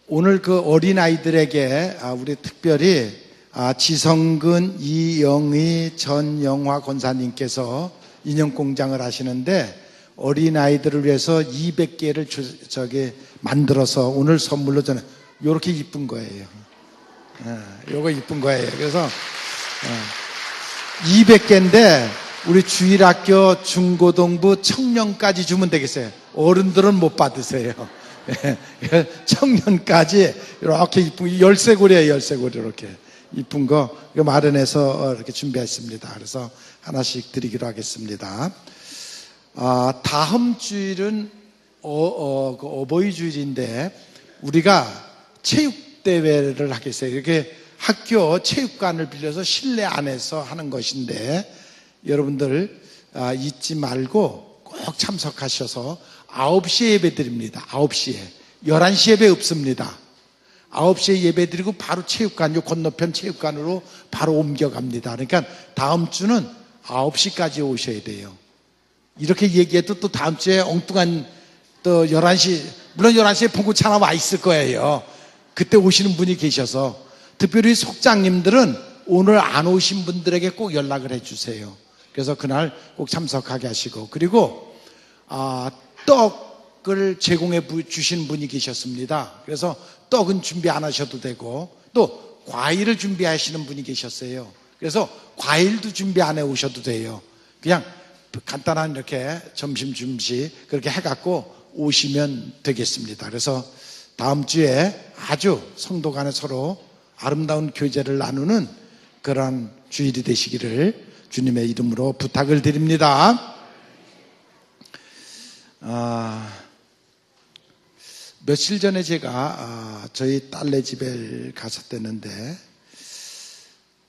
오늘 그 어린아이들에게 우리 특별히 지성근, 이영희, 전영화 권사님께서 인형공장을 하시는데 어린아이들을 위해서 200개를 만들어서 오늘 선물로 저는 요렇게 이쁜 거예요. 요거 이쁜 거예요. 그래서 200개인데 우리 주일학교, 중고등부, 청년까지 주면 되겠어요. 어른들은 못 받으세요. 청년까지 이렇게 이쁜 열쇠고리예요. 열쇠고리 이렇게 이쁜 거 마련해서 이렇게 준비했습니다. 그래서 하나씩 드리기로 하겠습니다. 다음 주일은 어버이 주일인데 우리가 체육대회를 하겠어요. 이렇게 학교 체육관을 빌려서 실내 안에서 하는 것인데 여러분들 잊지 말고 꼭 참석하셔서 9시에 예배 드립니다. 9시에. 11시 예배 없습니다. 9시에 예배 드리고 바로 체육관, 요 건너편 체육관으로 바로 옮겨갑니다. 그러니까 다음 주는 9시까지 오셔야 돼요. 이렇게 얘기해도 또 다음 주에 엉뚱한 또 11시, 물론 11시에 봉구차 하나 와 있을 거예요. 그때 오시는 분이 계셔서 특별히 속장님들은 오늘 안 오신 분들에게 꼭 연락을 해주세요. 그래서 그날 꼭 참석하게 하시고, 그리고 떡을 제공해 주신 분이 계셨습니다. 그래서 떡은 준비 안 하셔도 되고 또 과일을 준비하시는 분이 계셨어요. 그래서 과일도 준비 안 해 오셔도 돼요. 그냥 간단한 이렇게 점심 준비 그렇게 해갖고 오시면 되겠습니다. 그래서 다음 주에 아주 성도 간에 서로 아름다운 교제를 나누는 그런 주일이 되시기를 주님의 이름으로 부탁을 드립니다. 며칠 전에 제가 저희 딸네 집에 갔었댔는데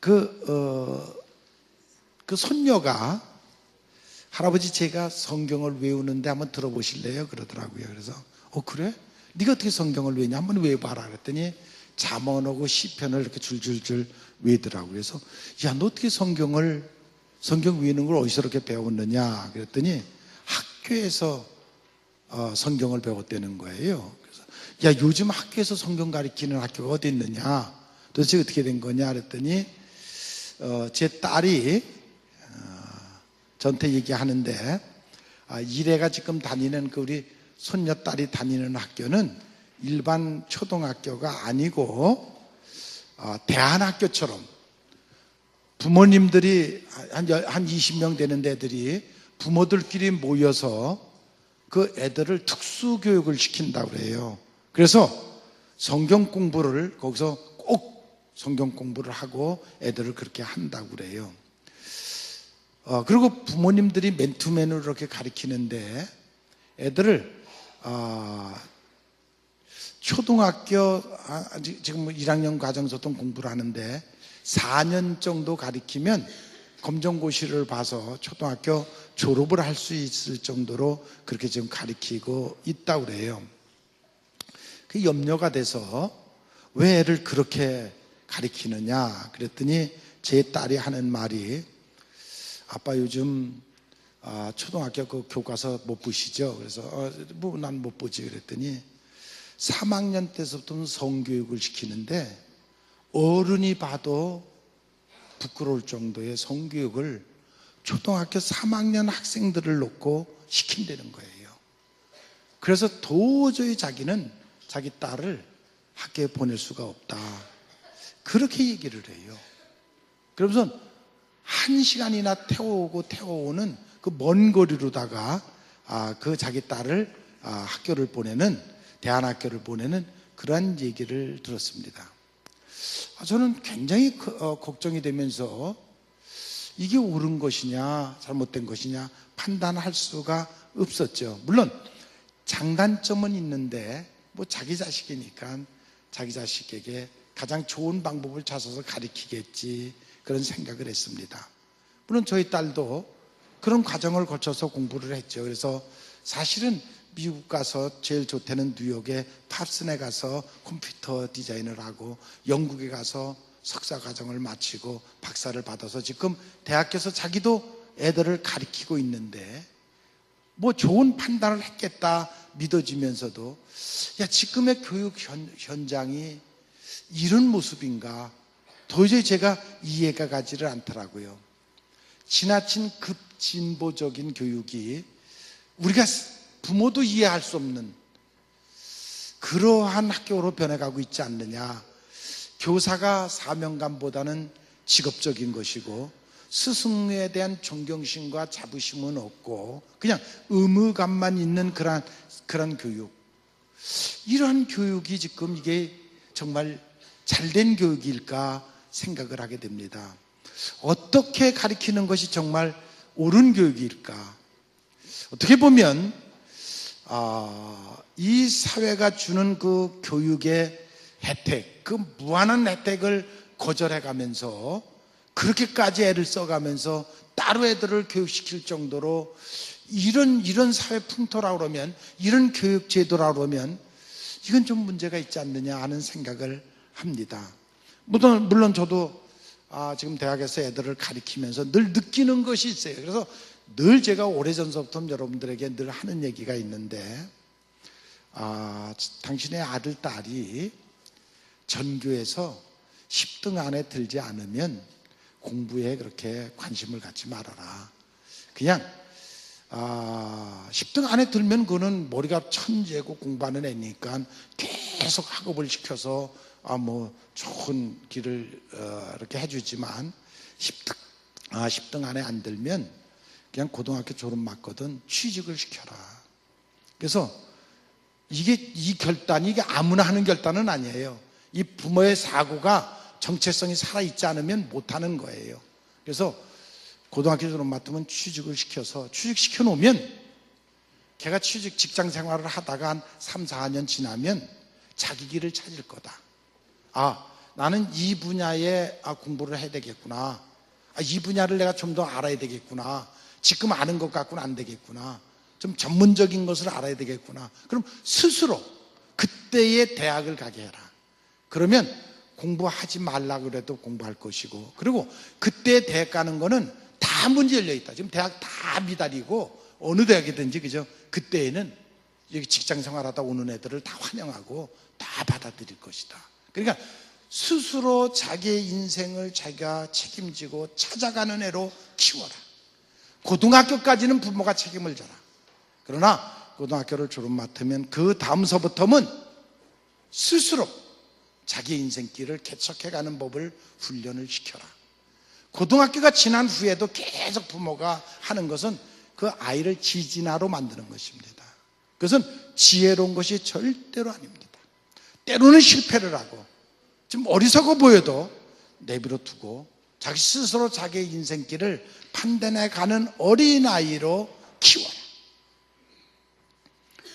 그 손녀가 할아버지 제가 성경을 외우는데 한번 들어보실래요? 그러더라고요. 그래서 그래? 네가 어떻게 성경을 외우냐? 한번 외워봐라 그랬더니 잠언하고 시편을 이렇게 줄줄줄 외우더라고요. 그래서 야, 너 어떻게 성경 외우는 걸 어디서 이렇게 배웠느냐? 그랬더니 학교에서 성경을 배웠다는 거예요. 그래서 야, 요즘 학교에서 성경 가르치는 학교가 어디 있느냐? 도대체 어떻게 된 거냐? 그랬더니 제 딸이 저한테 얘기하는데 이래가 지금 다니는 그 우리 손녀딸이 다니는 학교는 일반 초등학교가 아니고 대안학교처럼 부모님들이 한 20명 되는 애들이 부모들끼리 모여서 그 애들을 특수교육을 시킨다고 그래요. 그래서 성경 공부를 거기서 꼭 성경 공부를 하고 애들을 그렇게 한다고 그래요. 그리고 부모님들이 맨투맨으로 이렇게 가르치는데 애들을 초등학교 지금 1학년 과정소통 공부를 하는데 4년 정도 가르치면 검정고시를 봐서 초등학교 졸업을 할 수 있을 정도로 그렇게 지금 가르치고 있다고 그래요. 그 염려가 돼서 왜 애를 그렇게 가르치느냐 그랬더니 제 딸이 하는 말이 아빠 요즘 초등학교 그 교과서 못 보시죠? 그래서 난 못 보지 그랬더니 3학년 때부터는 성교육을 시키는데 어른이 봐도 부끄러울 정도의 성교육을 초등학교 3학년 학생들을 놓고 시킨다는 거예요. 그래서 도저히 자기는 자기 딸을 학교에 보낼 수가 없다. 그렇게 얘기를 해요. 그러면서 1시간이나 태워오는 그 먼 거리로다가 그 자기 딸을 학교를 보내는 대안학교를 보내는 그러한 얘기를 들었습니다. 저는 굉장히 걱정이 되면서 이게 옳은 것이냐 잘못된 것이냐 판단할 수가 없었죠. 물론 장단점은 있는데 뭐 자기 자식이니까 자기 자식에게 가장 좋은 방법을 찾아서 가르치겠지 그런 생각을 했습니다. 물론 저희 딸도 그런 과정을 거쳐서 공부를 했죠. 그래서 사실은 미국 가서 제일 좋다는 뉴욕의 팝슨에 가서 컴퓨터 디자인을 하고 영국에 가서 석사 과정을 마치고 박사를 받아서 지금 대학에서 자기도 애들을 가르치고 있는데 뭐 좋은 판단을 했겠다 믿어지면서도 지금의 교육 현장이 이런 모습인가 도저히 제가 이해가 가지를 않더라고요. 지나친 급진보적인 교육이 우리가 부모도 이해할 수 없는 그러한 학교로 변해가고 있지 않느냐. 교사가 사명감보다는 직업적인 것이고 스승에 대한 존경심과 자부심은 없고 그냥 의무감만 있는 그런 교육. 이러한 교육이 지금 이게 정말 잘된 교육일까 생각을 하게 됩니다. 어떻게 가르치는 것이 정말 옳은 교육일까? 어떻게 보면 이 사회가 주는 그 교육의 혜택, 그 무한한 혜택을 거절해가면서 그렇게까지 애를 써가면서 따로 애들을 교육시킬 정도로 이런 사회 풍토라 그러면, 이런 교육 제도라 그러면 이건 좀 문제가 있지 않느냐 하는 생각을 합니다. 물론 저도 지금 대학에서 애들을 가르치면서 늘 느끼는 것이 있어요. 그래서 늘 제가 오래전서부터 여러분들에게 늘 하는 얘기가 있는데, 당신의 아들, 딸이 전교에서 10등 안에 들지 않으면 공부에 그렇게 관심을 갖지 말아라. 그냥 10등 안에 들면 그거는 머리가 천재고 공부하는 애니까 계속 학업을 시켜서 뭐 좋은 길을 이렇게 해주지만 10등 안에 안 들면 그냥 고등학교 졸업 맞거든 취직을 시켜라. 그래서 이 결단이 이게 아무나 하는 결단은 아니에요. 이 부모의 사고가 정체성이 살아있지 않으면 못하는 거예요. 그래서 고등학교 졸업 맡으면 취직을 시켜서 취직시켜 놓으면 걔가 직장 생활을 하다가 한 3, 4년 지나면 자기 길을 찾을 거다. 나는 이 분야에 공부를 해야 되겠구나. 이 분야를 내가 좀 더 알아야 되겠구나. 지금 아는 것 갖고는 안 되겠구나. 좀 전문적인 것을 알아야 되겠구나. 그럼 스스로 그때의 대학을 가게 해라. 그러면 공부하지 말라고 그래도 공부할 것이고, 그리고 그때 대학 가는 거는 다 문제 열려 있다. 지금 대학 다 미달이고 어느 대학이든지 그죠? 그때에는 여기 직장 생활하다 오는 애들을 다 환영하고 다 받아들일 것이다. 그러니까 스스로 자기의 인생을 자기가 책임지고 찾아가는 애로 키워라. 고등학교까지는 부모가 책임을 져라. 그러나 고등학교를 졸업 맡으면 그 다음서부터는 스스로 자기 인생길을 개척해가는 법을 훈련을 시켜라. 고등학교가 지난 후에도 계속 부모가 하는 것은 그 아이를 지진아로 만드는 것입니다. 그것은 지혜로운 것이 절대로 아닙니다. 때로는 실패를 하고 좀 어리석어 보여도 내버려 두고 자기 스스로 자기의 인생길을 판단해 가는 어린아이로 키워라.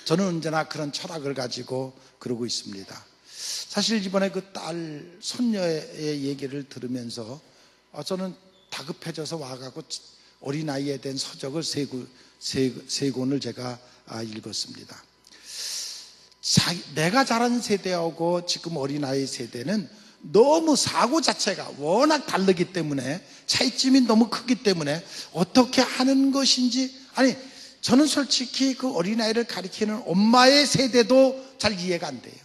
저는 언제나 그런 철학을 가지고 그러고 있습니다. 사실 이번에 그 딸 손녀의 얘기를 들으면서 저는 다급해져서 와가고 어린아이에 대한 서적을 세 권을 제가 읽었습니다. 내가 자란 세대하고 지금 어린아이 세대는 너무 사고 자체가 워낙 다르기 때문에, 차이점이 너무 크기 때문에 어떻게 하는 것인지, 저는 솔직히 그 어린아이를 가리키는 엄마의 세대도 잘 이해가 안 돼요.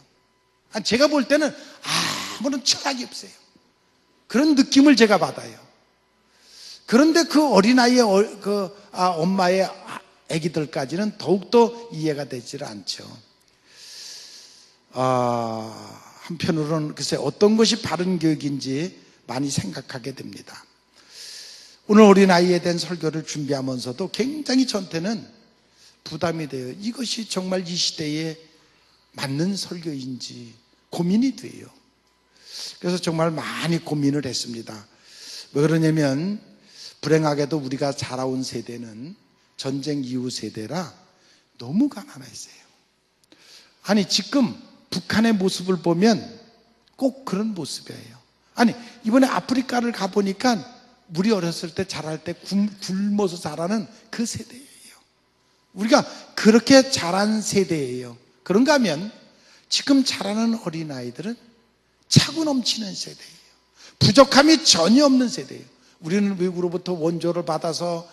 제가 볼 때는 아무런 철학이 없어요. 그런 느낌을 제가 받아요. 그런데 그 어린아이의 엄마의 아기들까지는 더욱더 이해가 되질 않죠. 한편으로는 글쎄 어떤 것이 바른 교육인지 많이 생각하게 됩니다. 오늘 어린아이에 대한 설교를 준비하면서도 굉장히 저한테는 부담이 돼요. 이것이 정말 이 시대에 맞는 설교인지 고민이 돼요. 그래서 정말 많이 고민을 했습니다. 왜 그러냐면 불행하게도 우리가 자라온 세대는 전쟁 이후 세대라 너무 가난했어요. 지금 북한의 모습을 보면 꼭 그런 모습이에요. 이번에 아프리카를 가보니까 우리 어렸을 때 자랄 때 굶어서 자라는 그 세대예요. 우리가 그렇게 자란 세대예요. 그런가 하면 지금 자라는 어린아이들은 차고 넘치는 세대예요. 부족함이 전혀 없는 세대예요. 우리는 외국으로부터 원조를 받아서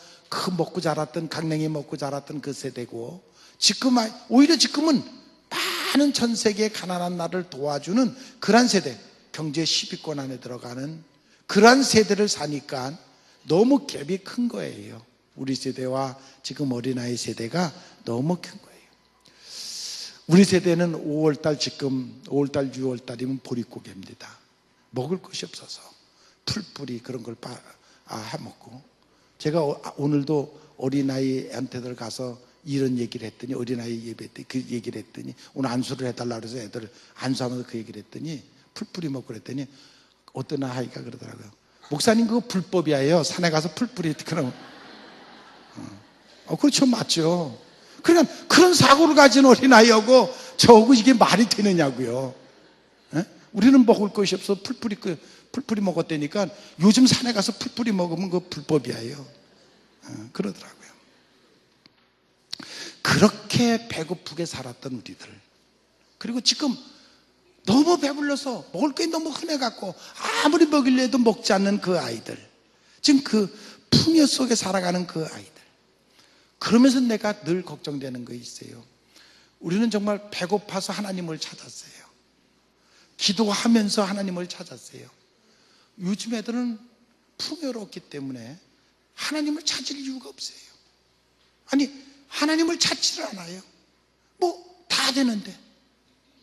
먹고 자랐던, 강냉이 먹고 자랐던 그 세대고, 오히려 지금은 많은 전 세계 가난한 나라를 도와주는 그러한 세대, 경제 10위권 안에 들어가는 그러한 세대를 사니까 너무 갭이 큰 거예요. 우리 세대와 지금 어린아이 세대가 너무 큰 거예요. 우리 세대는 5월달, 지금 5월달, 6월달이면 보릿고개입니다. 먹을 것이 없어서 풀뿌리 그런 걸 해먹고, 제가 오늘도 어린아이한테들 가서 이런 얘기를 했더니, 어린아이 예배 때 그 얘기를 했더니, 오늘 안수를 해달라고 해서 애들 안수하면서 그 얘기를 했더니, 풀뿌리 먹고 그랬더니 어떤 아이가 그러더라고요. 목사님 그거 불법이에요. 산에 가서 풀뿌리 그럼. 그렇죠, 맞죠. 그러니까 그런 사고를 가진 어린아이하고 저하고 이게 말이 되느냐고요. 에? 우리는 먹을 것이 없어 풀뿌리 먹었다니까 요즘 산에 가서 풀뿌리 먹으면 그거 불법이에요. 그러더라고요. 그렇게 배고프게 살았던 우리들, 그리고 지금 너무 배불러서 먹을 게 너무 흔해갖고 아무리 먹이려 해도 먹지 않는 그 아이들, 지금 그 풍요 속에 살아가는 그 아이들, 그러면서 내가 늘 걱정되는 거 있어요. 우리는 정말 배고파서 하나님을 찾았어요. 기도하면서 하나님을 찾았어요. 요즘 애들은 풍요롭기 때문에 하나님을 찾을 이유가 없어요. 아니, 하나님을 찾지를 않아요. 뭐 다 되는데,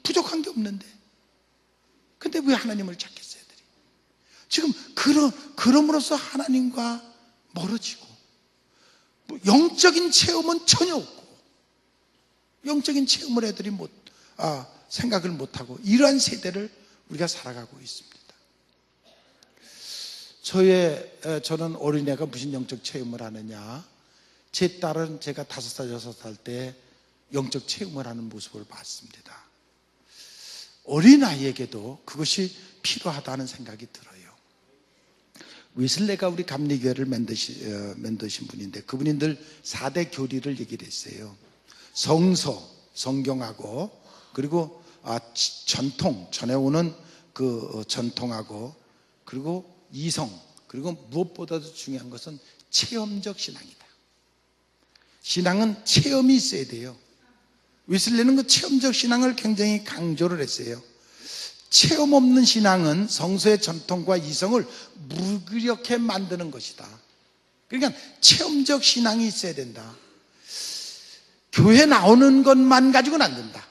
부족한 게 없는데, 근데 왜 하나님을 찾겠어요, 애들이? 지금 그럼으로써 하나님과 멀어지고, 영적인 체험은 전혀 없고, 영적인 체험을 애들이 생각을 못하고, 이러한 세대를 우리가 살아가고 있습니다. 저는 어린애가 무슨 영적 체험을 하느냐, 제 딸은 제가 5살, 6살 때 영적 체험을 하는 모습을 봤습니다. 어린아이에게도 그것이 필요하다는 생각이 들어요. 웨슬레가 우리 감리교회를 만드신 분인데, 그분이 늘 4대 교리를 얘기를 했어요. 성서, 성경하고, 그리고 전통, 전해오는 그 전통하고, 그리고 이성, 그리고 무엇보다도 중요한 것은 체험적 신앙이다. 신앙은 체험이 있어야 돼요. 웨슬레는 그 체험적 신앙을 굉장히 강조를 했어요. 체험 없는 신앙은 성서의 전통과 이성을 무기력해 만드는 것이다. 그러니까 체험적 신앙이 있어야 된다. 교회 나오는 것만 가지고는 안 된다.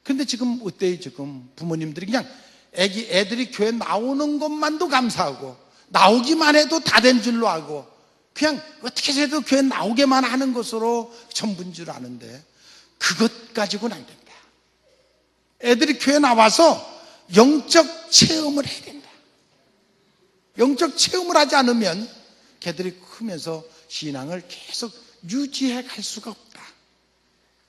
근데 지금 어때요? 지금 부모님들이 그냥 애들이 교회 나오는 것만도 감사하고, 나오기만 해도 다 된 줄로 알고, 그냥 어떻게 해도 교회 나오게만 하는 것으로 전부인 줄 아는데, 그것 가지고는 안 된다. 애들이 교회 나와서 영적 체험을 해야 된다. 영적 체험을 하지 않으면 걔들이 크면서 신앙을 계속 유지해 갈 수가 없다.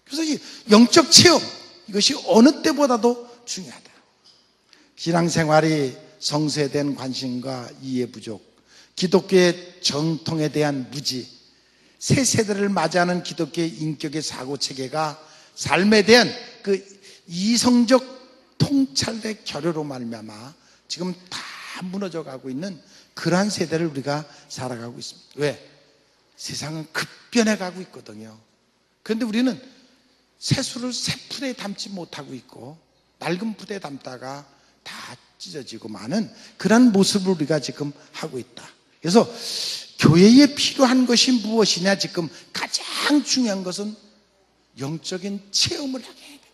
그래서 이 영적 체험, 이것이 어느 때보다도 중요하다. 신앙생활이 성서에 대한 관심과 이해 부족, 기독교의 정통에 대한 무지, 새 세대를 맞이하는 기독교의 인격의 사고 체계가 삶에 대한 그 이성적 통찰의 결여로 말미암아 지금 다 무너져 가고 있는 그러한 세대를 우리가 살아가고 있습니다. 왜? 세상은 급변해 가고 있거든요. 그런데 우리는 새수를 새 풀에 담지 못하고 있고, 낡은 풀에 담다가 다 찢어지고 마는 그런 모습을 우리가 지금 하고 있다. 그래서 교회에 필요한 것이 무엇이냐, 지금 가장 중요한 것은 영적인 체험을 하게 해야 된다.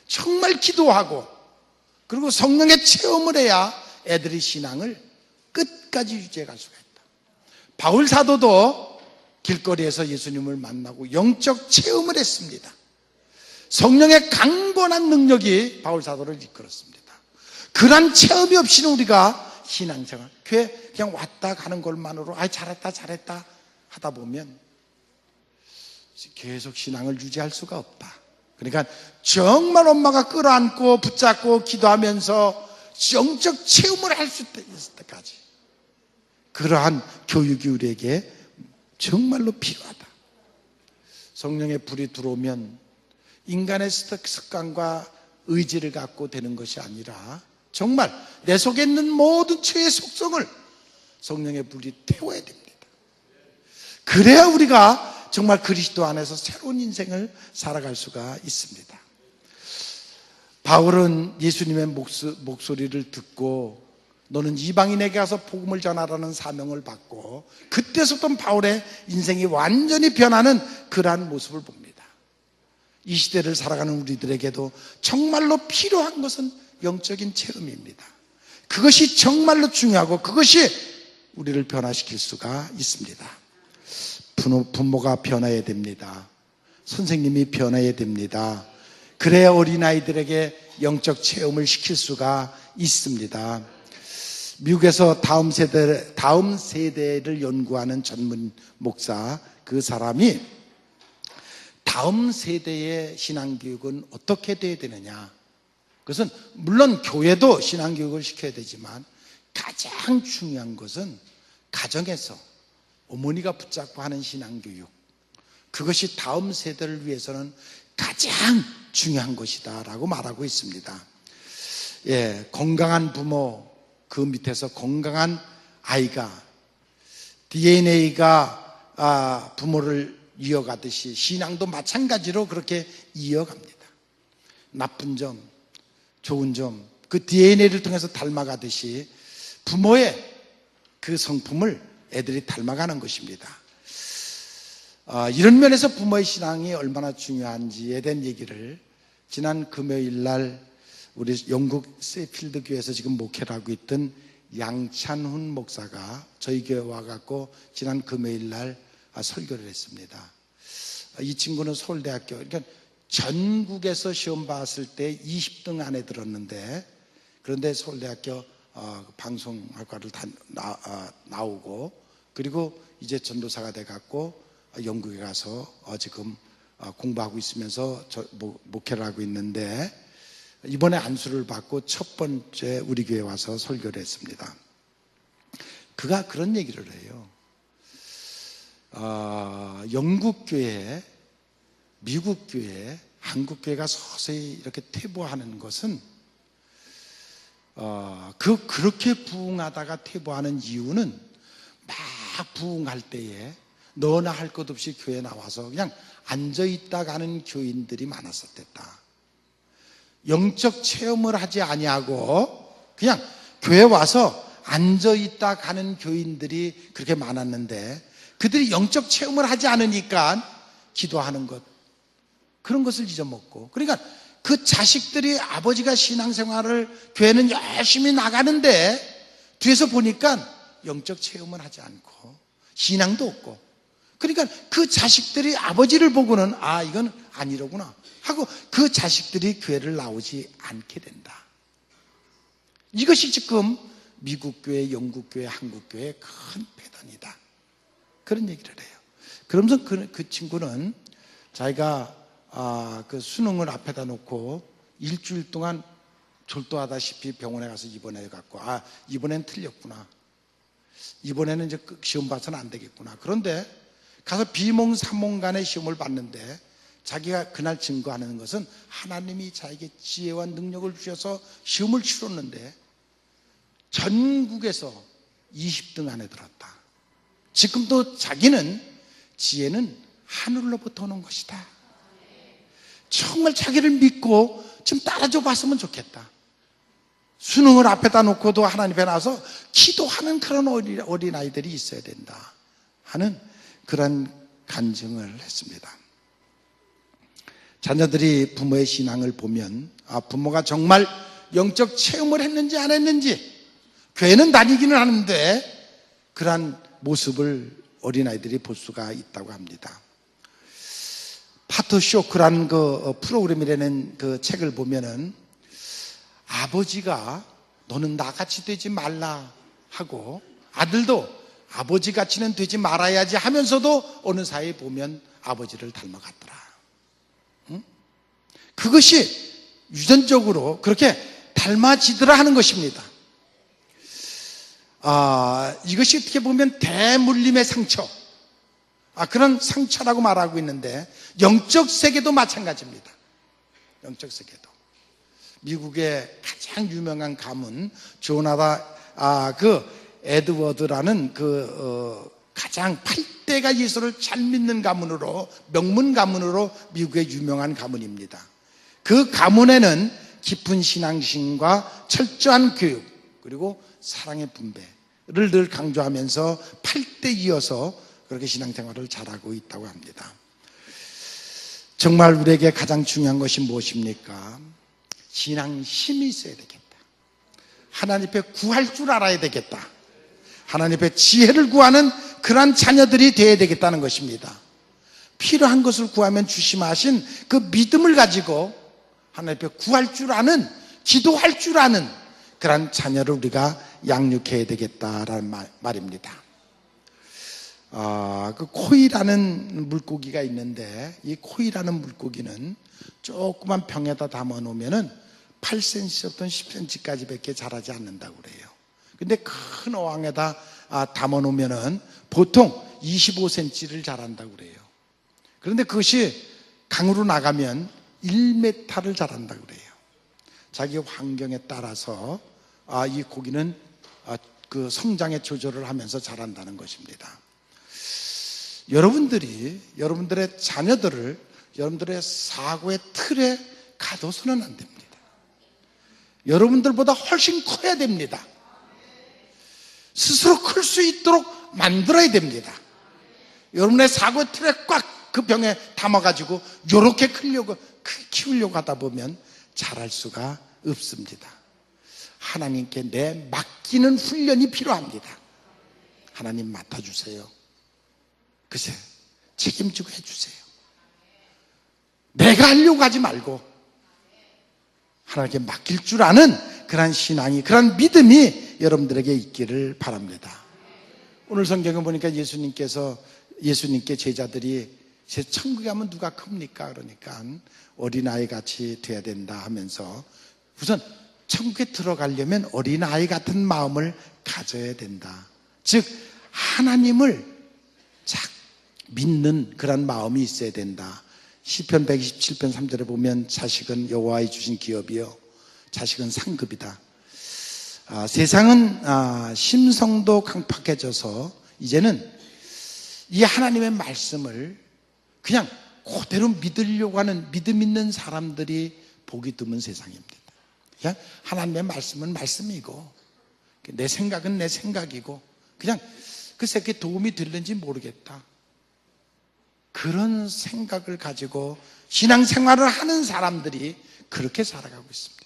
정말 기도하고, 그리고 성령의 체험을 해야 애들이 신앙을 끝까지 유지해 갈 수가 있다. 바울 사도도 길거리에서 예수님을 만나고 영적 체험을 했습니다. 성령의 강건한 능력이 바울 사도를 이끌었습니다. 그런 체험이 없이는 우리가 신앙생활, 교회 그냥 왔다 가는 것만으로 잘했다 하다 보면 계속 신앙을 유지할 수가 없다. 그러니까 정말 엄마가 끌어안고 붙잡고 기도하면서 영적 체험을 할 수 있을 때까지 그러한 교육이 우리에게 정말로 필요하다. 성령의 불이 들어오면 인간의 습관과 의지를 갖고 되는 것이 아니라 정말 내 속에 있는 모든 죄의 속성을 성령의 불이 태워야 됩니다. 그래야 우리가 정말 그리스도 안에서 새로운 인생을 살아갈 수가 있습니다. 바울은 예수님의 목소리를 듣고 너는 이방인에게 가서 복음을 전하라는 사명을 받고 그때부터 바울의 인생이 완전히 변하는 그러한 모습을 봅니다. 이 시대를 살아가는 우리들에게도 정말로 필요한 것은 영적인 체험입니다. 그것이 정말로 중요하고 그것이 우리를 변화시킬 수가 있습니다. 부모가 변해야 됩니다. 선생님이 변해야 됩니다. 그래야 어린아이들에게 영적 체험을 시킬 수가 있습니다. 미국에서 다음 세대를 연구하는 전문 목사, 그 사람이 다음 세대의 신앙교육은 어떻게 돼야 되느냐, 그것은 물론 교회도 신앙교육을 시켜야 되지만 가장 중요한 것은 가정에서 어머니가 붙잡고 하는 신앙교육, 그것이 다음 세대를 위해서는 가장 중요한 것이다 라고 말하고 있습니다. 건강한 부모, 그 밑에서 건강한 아이가, DNA가 부모를 이어가듯이 신앙도 마찬가지로 그렇게 이어갑니다. 나쁜 점, 좋은 점, 그 DNA를 통해서 닮아가듯이 부모의 그 성품을 애들이 닮아가는 것입니다. 이런 면에서 부모의 신앙이 얼마나 중요한지에 대한 얘기를 지난 금요일 날 우리 영국 세필드 교회에서 지금 목회를 하고 있던 양찬훈 목사가 저희 교회에 와갖고 지난 금요일 날 설교를 했습니다. 이 친구는 서울대학교, 그러니까 전국에서 시험 봤을 때 20등 안에 들었는데, 그런데 서울대학교 방송학과를 나오고, 그리고 이제 전도사가 돼갖고 영국에 가서 지금 공부하고 있으면서 목회를 하고 있는데, 이번에 안수를 받고 첫 번째 우리 교회에 와서 설교를 했습니다. 그가 그런 얘기를 해요. 영국 교회, 미국 교회, 한국 교회가 서서히 이렇게 퇴보하는 것은 그렇게 부흥하다가 퇴보하는 이유는 막 부흥할 때에 너나 할 것 없이 교회에 나와서 그냥 앉아있다 가는 교인들이 많았었댔다. 영적 체험을 하지 아니하고 그냥 교회 와서 앉아있다 가는 교인들이 그렇게 많았는데, 그들이 영적 체험을 하지 않으니까 기도하는 것, 그런 것을 잊어먹고, 그러니까 그 자식들이 아버지가 신앙생활을 교회는 열심히 나가는데 뒤에서 보니까 영적 체험을 하지 않고 신앙도 없고, 그러니까 그 자식들이 아버지를 보고는 이건 아니로구나 하고 그 자식들이 교회를 나오지 않게 된다. 이것이 지금 미국 교회, 영국 교회, 한국 교회의 큰 폐단이다, 그런 얘기를 해요. 그러면서 그 친구는 자기가 그 수능을 앞에다 놓고 일주일 동안 졸도하다시피 병원에 가서 입원해갖고 이번엔 틀렸구나, 이번에는 이제 시험 봐서는 안 되겠구나. 그런데 가서 비몽사몽간의 시험을 봤는데 자기가 그날 증거하는 것은 하나님이 자기에게 지혜와 능력을 주셔서 시험을 치렀는데 전국에서 20등 안에 들었다. 지금도 자기는 지혜는 하늘로부터 오는 것이다. 정말 자기를 믿고 좀 따라줘 봤으면 좋겠다. 수능을 앞에다 놓고도 하나님 앞에 나와서 기도하는 그런 어린아이들이 있어야 된다 하는 그런 간증을 했습니다. 자녀들이 부모의 신앙을 보면 부모가 정말 영적 체험을 했는지 안 했는지, 교회는 다니기는 하는데 그러한 모습을 어린아이들이 볼 수가 있다고 합니다. 파트쇼크라는 그 프로그램이라는 그 책을 보면은 아버지가 너는 나같이 되지 말라 하고 아들도 아버지 같이는 되지 말아야지 하면서도 어느 사이에 보면 아버지를 닮아갔더라. 응? 그것이 유전적으로 그렇게 닮아지더라 하는 것입니다. 이것이 어떻게 보면 대물림의 상처, 그런 상처라고 말하고 있는데 영적 세계도 마찬가지입니다. 영적 세계도. 미국의 가장 유명한 가문 조나다 그 에드워드라는 가장 8대가 예수를 잘 믿는 가문으로, 명문 가문으로 미국의 유명한 가문입니다. 그 가문에는 깊은 신앙심과 철저한 교육, 그리고 사랑의 분배를 늘 강조하면서 8대 이어서 그렇게 신앙생활을 잘하고 있다고 합니다. 정말 우리에게 가장 중요한 것이 무엇입니까? 신앙심이 있어야 되겠다. 하나님 앞에 구할 줄 알아야 되겠다. 하나님 앞에 지혜를 구하는 그러한 자녀들이 되어야 되겠다는 것입니다. 필요한 것을 구하면 주심하신 그 믿음을 가지고 하나님 앞에 구할 줄 아는, 기도할 줄 아는 그러한 자녀를 우리가 양육해야 되겠다라는 말입니다. 그 코이라는 물고기가 있는데, 이 코이라는 물고기는 조그만 병에다 담아 놓으면은 8cm부터 10cm까지 밖에 자라지 않는다고 그래요. 근데 큰 어항에다 담아 놓으면은 보통 25cm를 자란다고 그래요. 그런데 그것이 강으로 나가면 1m를 자란다고 그래요. 자기 환경에 따라서 이 고기는 그 성장의 조절을 하면서 자란다는 것입니다. 여러분들의 자녀들을 여러분들의 사고의 틀에 가둬서는 안 됩니다. 여러분들보다 훨씬 커야 됩니다. 스스로 클 수 있도록 만들어야 됩니다. 여러분의 사고의 틀에 꽉 그 병에 담아가지고 요렇게 키우려고 하다 보면 잘할 수가 없습니다. 하나님께 내 맡기는 훈련이 필요합니다. 하나님 맡아주세요. 글쎄, 책임지고 해주세요. 내가 하려고 하지 말고 하나님께 맡길 줄 아는 그런 신앙이, 그런 믿음이 여러분들에게 있기를 바랍니다. 오늘 성경을 보니까 예수님께 제자들이 제 천국에 가면 누가 큽니까? 그러니까 어린아이 같이 돼야 된다 하면서, 우선 천국에 들어가려면 어린아이 같은 마음을 가져야 된다. 즉 하나님을 잘 믿는 그런 마음이 있어야 된다. 시편 127편 3절에 보면 자식은 여호와의 주신 기업이요 자식은 상급이다. 세상은 심성도 강팍해져서 이제는 이 하나님의 말씀을 그냥 그대로 믿으려고 하는 믿음 있는 사람들이 보기 드문 세상입니다. 그냥 하나님의 말씀은 말씀이고 내 생각은 내 생각이고 그냥 글쎄 그게 도움이 될는지 모르겠다. 그런 생각을 가지고 신앙생활을 하는 사람들이 그렇게 살아가고 있습니다.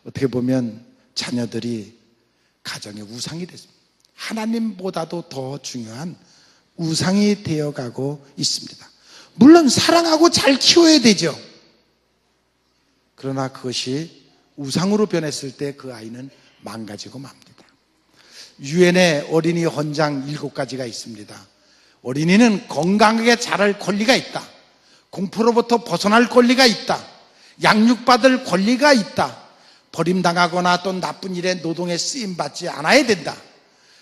어떻게 보면 자녀들이 가정의 우상이 됐습니다. 하나님보다도 더 중요한 우상이 되어가고 있습니다. 물론 사랑하고 잘 키워야 되죠. 그러나 그것이 우상으로 변했을 때 그 아이는 망가지고 맙니다. 유엔의 어린이 헌장 7가지가 있습니다. 어린이는 건강하게 자랄 권리가 있다. 공포로부터 벗어날 권리가 있다. 양육받을 권리가 있다. 버림당하거나 또 나쁜 일에 노동에 쓰임받지 않아야 된다.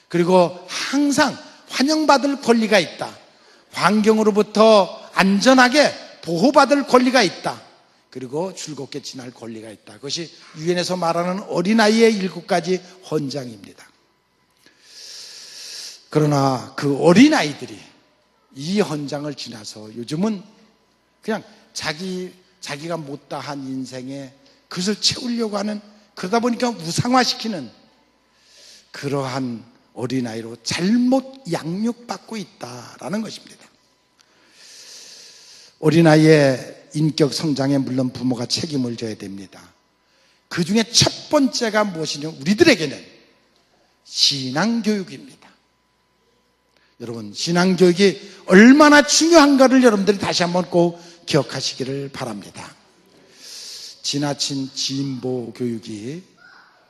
그리고 항상 환영받을 권리가 있다. 환경으로부터 안전하게 보호받을 권리가 있다. 그리고 즐겁게 지낼 권리가 있다. 그것이 유엔에서 말하는 어린아이의 7가지 헌장입니다. 그러나 그 어린아이들이 이 헌장을 지나서 요즘은 그냥 자기가 못다한 인생에 그것을 채우려고 하는, 그러다 보니까 우상화시키는 그러한 어린아이로 잘못 양육받고 있다라는 것입니다. 어린아이의 인격 성장에 물론 부모가 책임을 져야 됩니다. 그 중에 첫 번째가 무엇이냐면 우리들에게는 신앙교육입니다. 여러분, 신앙교육이 얼마나 중요한가를 여러분들이 다시 한번 꼭 기억하시기를 바랍니다. 지나친 진보 교육이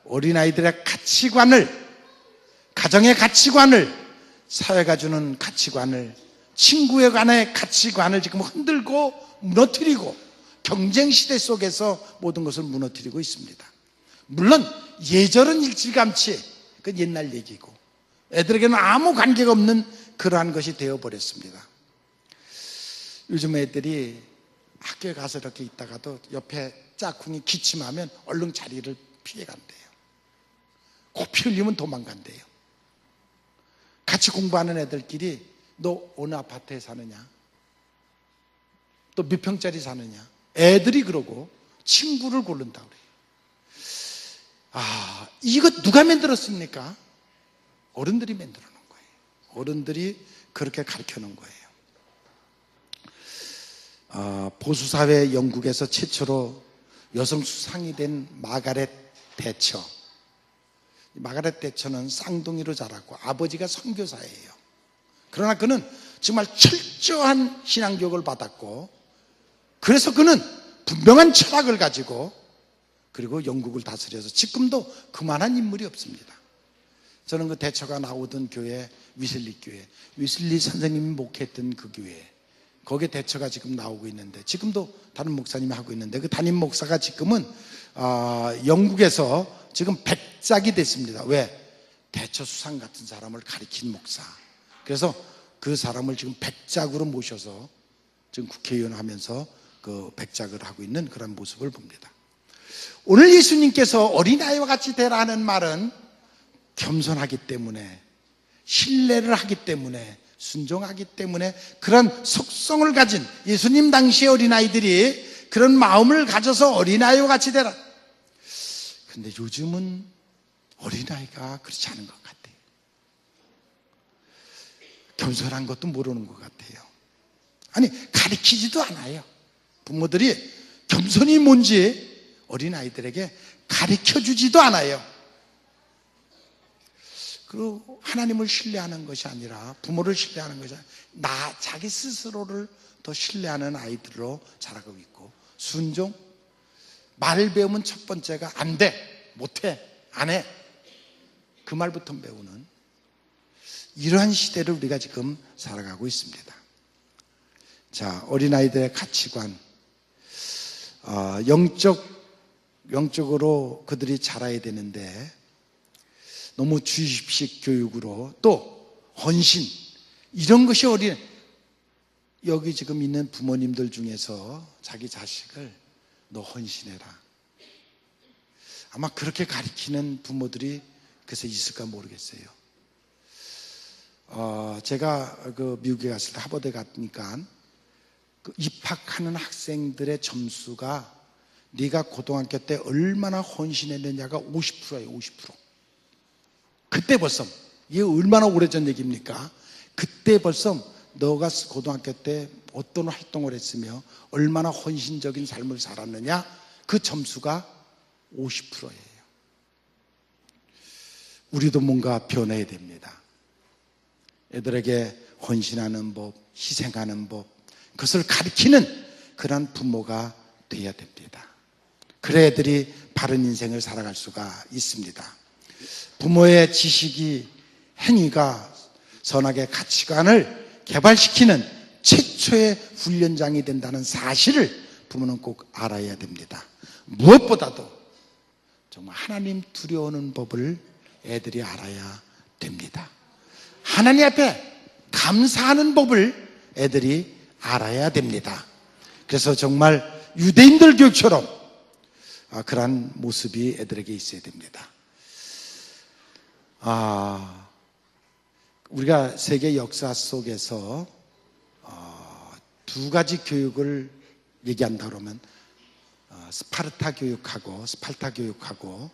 어린아이들의 가치관을, 가정의 가치관을, 사회가 주는 가치관을, 친구에 관한 가치관을 지금 흔들고 무너뜨리고 경쟁시대 속에서 모든 것을 무너뜨리고 있습니다. 물론 예절은 일찌감치, 그건 옛날 얘기고 애들에게는 아무 관계가 없는 그러한 것이 되어버렸습니다. 요즘 애들이 학교에 가서 이렇게 있다가도 옆에 짝꿍이 기침하면 얼른 자리를 피해간대요. 코피 흘리면 도망간대요. 같이 공부하는 애들끼리 너 어느 아파트에 사느냐? 또 몇 평짜리 사느냐? 애들이 그러고 친구를 고른다 그래요. 이거 누가 만들었습니까? 어른들이 만들어 놓은 거예요. 어른들이 그렇게 가르쳐 놓은 거예요. 보수사회 영국에서 최초로 여성 수상이 된 마가렛 대처. 마가렛 대처는 쌍둥이로 자랐고 아버지가 선교사예요. 그러나 그는 정말 철저한 신앙교육을 받았고, 그래서 그는 분명한 철학을 가지고 그리고 영국을 다스려서 지금도 그만한 인물이 없습니다. 저는 그 대처가 나오던 교회, 위슬리 교회, 위슬리 선생님이 목회했던 그 교회, 거기에 대처가 지금 나오고 있는데, 지금도 다른 목사님이 하고 있는데, 그 담임 목사가 지금은 영국에서 지금 백작이 됐습니다. 왜? 대처 수상 같은 사람을 가리킨 목사. 그래서 그 사람을 지금 백작으로 모셔서 지금 국회의원 하면서 그 백작을 하고 있는 그런 모습을 봅니다. 오늘 예수님께서 어린아이와 같이 되라는 말은 겸손하기 때문에, 신뢰를 하기 때문에, 순종하기 때문에 그런 속성을 가진 예수님 당시의 어린아이들이 그런 마음을 가져서 어린아이와 같이 되라. 근데 요즘은 어린아이가 그렇지 않은 것 같아요. 겸손한 것도 모르는 것 같아요. 아니, 가르치지도 않아요. 부모들이 겸손이 뭔지 어린아이들에게 가르쳐주지도 않아요. 그리고 하나님을 신뢰하는 것이 아니라, 부모를 신뢰하는 것이 아니라 자기 스스로를 더 신뢰하는 아이들로 자라고 있고, 순종, 말을 배우면 첫 번째가 안 돼, 못해, 안 해, 그 말부터 배우는 이러한 시대를 우리가 지금 살아가고 있습니다. 자, 어린아이들의 가치관, 영적으로 그들이 자라야 되는데 너무 주입식 교육으로, 또 헌신, 이런 것이 여기 지금 있는 부모님들 중에서 자기 자식을 너 헌신해라, 아마 그렇게 가르치는 부모들이 그래서 있을까 모르겠어요. 제가 그 미국에 갔을 때 하버드에 갔으니까 그 입학하는 학생들의 점수가 네가 고등학교 때 얼마나 헌신했느냐가 50%예요. 50%. 그때 벌써, 이게 얼마나 오래전 얘기입니까? 그때 벌써 너가 고등학교 때 어떤 활동을 했으며 얼마나 헌신적인 삶을 살았느냐, 그 점수가 50%예요. 우리도 뭔가 변해야 됩니다. 애들에게 헌신하는 법, 희생하는 법, 그것을 가르치는 그런 부모가 되어야 됩니다. 그래야 애들이 바른 인생을 살아갈 수가 있습니다. 부모의 지식이, 행위가 선악의 가치관을 개발시키는 최초의 훈련장이 된다는 사실을 부모는 꼭 알아야 됩니다. 무엇보다도 정말 하나님 두려워하는 법을 애들이 알아야 됩니다. 하나님 앞에 감사하는 법을 애들이 알아야 됩니다. 그래서 정말 유대인들 교육처럼 그러한 모습이 애들에게 있어야 됩니다. 우리가 세계 역사 속에서 두 가지 교육을 얘기한다 그러면 스파르타 교육하고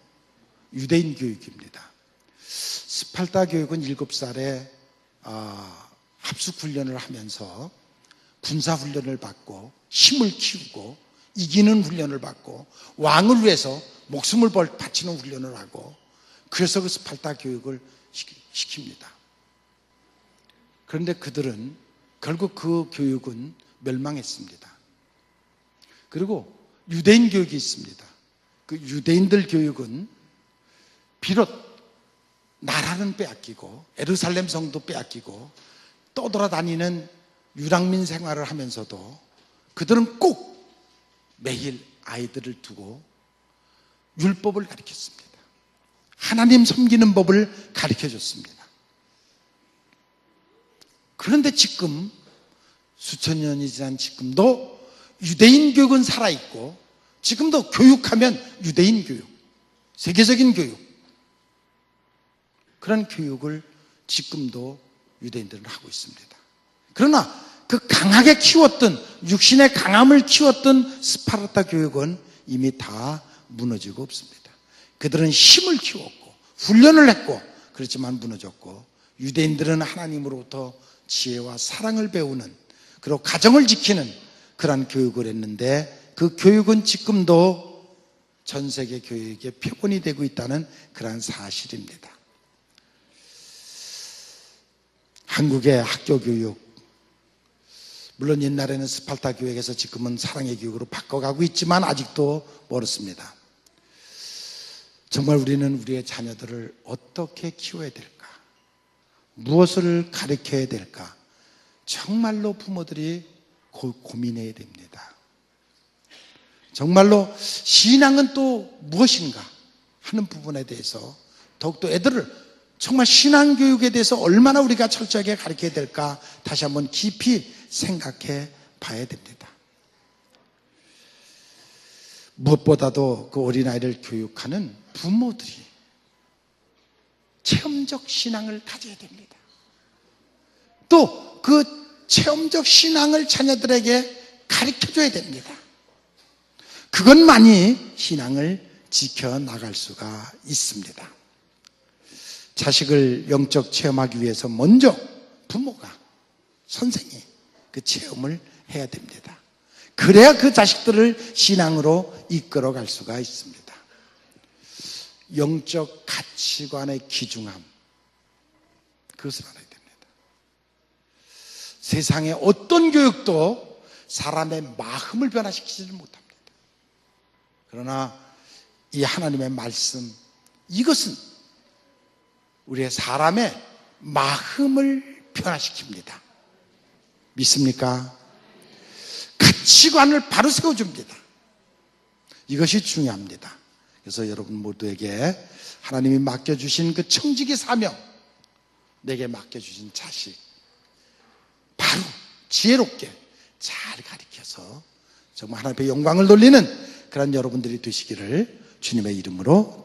유대인 교육입니다. 스파르타 교육은 7살에 합숙훈련을 하면서 군사훈련을 받고 힘을 키우고 이기는 훈련을 받고 왕을 위해서 목숨을 바치는 훈련을 하고, 그래서 그 스파르타 교육을 시킵니다. 그런데 그들은 결국 그 교육은 멸망했습니다. 그리고 유대인 교육이 있습니다. 그 유대인들 교육은 비록 나라는 빼앗기고 예루살렘 성도 빼앗기고 떠돌아다니는 유랑민 생활을 하면서도 그들은 꼭 매일 아이들을 두고 율법을 가르쳤습니다. 하나님 섬기는 법을 가르쳐줬습니다. 그런데 지금 수천 년이 지난 지금도 유대인 교육은 살아있고, 지금도 교육하면 유대인 교육, 세계적인 교육, 그런 교육을 지금도 유대인들은 하고 있습니다. 그러나 그 강하게 키웠던, 육신의 강함을 키웠던 스파르타 교육은 이미 다 무너지고 없습니다. 그들은 힘을 키웠고 훈련을 했고 그렇지만 무너졌고, 유대인들은 하나님으로부터 지혜와 사랑을 배우는, 그리고 가정을 지키는 그러한 교육을 했는데, 그 교육은 지금도 전 세계 교육의 표본이 되고 있다는 그러한 사실입니다. 한국의 학교 교육, 물론 옛날에는 스파르타 교육에서 지금은 사랑의 교육으로 바꿔가고 있지만 아직도 멀었습니다. 정말 우리는 우리의 자녀들을 어떻게 키워야 될까? 무엇을 가르쳐야 될까? 정말로 부모들이 고민해야 됩니다. 정말로 신앙은 또 무엇인가 하는 부분에 대해서 더욱더 애들을 정말 신앙교육에 대해서 얼마나 우리가 철저하게 가르쳐야 될까 다시 한번 깊이 생각해 봐야 됩니다. 무엇보다도 그 어린아이를 교육하는 부모들이 체험적 신앙을 가져야 됩니다. 또 그 체험적 신앙을 자녀들에게 가르쳐줘야 됩니다. 그것만이 신앙을 지켜나갈 수가 있습니다. 자식을 영적 체험하기 위해서 먼저 부모가, 선생이 그 체험을 해야 됩니다. 그래야 그 자식들을 신앙으로 이끌어갈 수가 있습니다. 영적 가치관의 귀중함, 그것을 알아야 됩니다. 세상의 어떤 교육도 사람의 마음을 변화시키지는 못합니다. 그러나 이 하나님의 말씀, 이것은 우리의 사람의 마음을 변화시킵니다. 믿습니까? 가치관을 바로 세워줍니다. 이것이 중요합니다. 그래서 여러분 모두에게 하나님이 맡겨주신 그 청지기 사명, 내게 맡겨주신 자식, 바로 지혜롭게 잘 가르쳐서 정말 하나님의 영광을 돌리는 그런 여러분들이 되시기를 주님의 이름으로